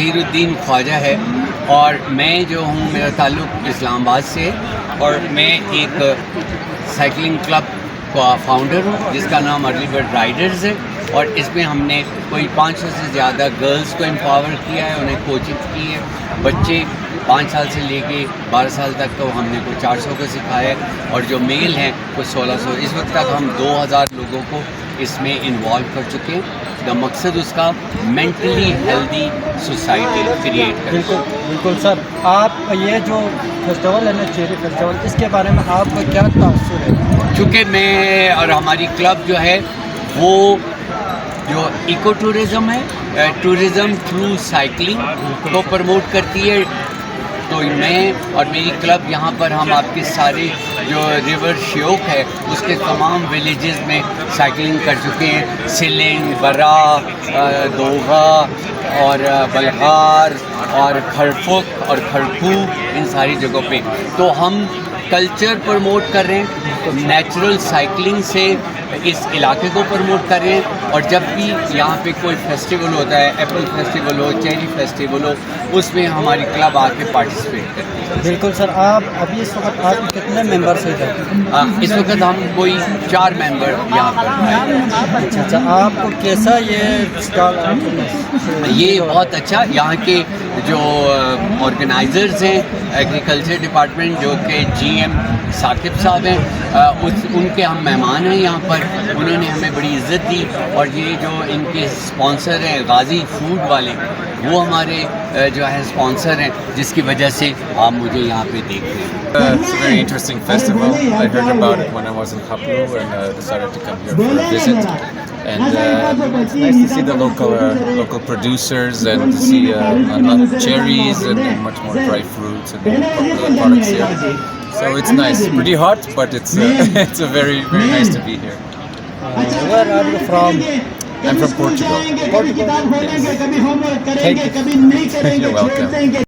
نصیر الدین خواجہ ہے اور میں جو ہوں میرا تعلق اسلام آباد سے اور میں ایک سائیکلنگ کلب کا فاؤنڈر ہوں جس کا نام ارلی برڈ رائڈرز ہے اور اس میں ہم نے کوئی 500 سے زیادہ گرلز کو امپاور کیا ہے, انہیں کوچنگ کی ہے. بچے 5 سال سے لے کے 12 سال تک تو ہم نے کوئی 400 کو سکھایا ہے اور جو میل ہیں کوئی 1600. اس وقت تک ہم 2000 لوگوں کو اس میں انوالو کر چکے ہیں. مقصد اس کا مینٹلی ہیلدی سوسائٹی کریٹ کرنا. بالکل سر. آپ یہ جو فیسٹیول ہے نا چیری فیسٹیول, اس کے بارے میں آپ کا کیا تاثر ہے؟ چونکہ میں اور ہماری کلب جو ہے وہ جو ایکو ٹورزم ہے, ٹورزم تھرو سائیکلنگ کو پروموٹ کرتی ہے. تو میں اور میری کلب یہاں پر ہم آپ کے سارے جو ریور شیوک ہے اس کے تمام ولیجز میں سائیکلنگ کر چکے ہیں. سلنگ, برا, دوغا اور بلغار اور کھرفک اور کھڑکھو, ان ساری جگہوں پہ. تو ہم کلچر پروموٹ کر رہے ہیں, نیچرل سائیکلنگ سے اس علاقے کو پروموٹ کر رہے ہیں. اور جب بھی یہاں پہ کوئی فیسٹیول ہوتا ہے, ایپل فیسٹیول ہو, چیری فیسٹیول ہو, اس میں ہماری کلب آ کے پارٹیسپیٹ کرتی ہے. بالکل سر. آپ ابھی اس وقت آپ کے کتنے ممبرس ہیں؟ اس وقت ہم کوئی 4 ممبر یہاں پر ہیں. اچھا. آپ کو کیسا یہ بہت اچھا. یہاں کے جو آرگنائزرز ہیں ایگریکلچر ڈپارٹمنٹ جو کہ جی ایم ثاقب صاحب ہیں, ان کے ہم مہمان ہیں یہاں پر. انہوں نے ہمیں بڑی عزت دی اور یہ جو ان کے اسپانسر ہیں غازی فوڈ والے, وہ ہمارے جو ہے اسپانسر ہیں, جس کی وجہ سے آپ مجھے یہاں پہ دیکھ رہے ہیں. It's a very interesting festival. I heard about it when I was in Khaplu and decided to come here for a visit. And it's nice to see the local producers and to see cherries and much more dry fruits and popular products here. So it's nice. Pretty hot, but it's it's a very nice to be here. Where are you from? I'm from Portugal. Portugal. Yes. Thank you. You're welcome.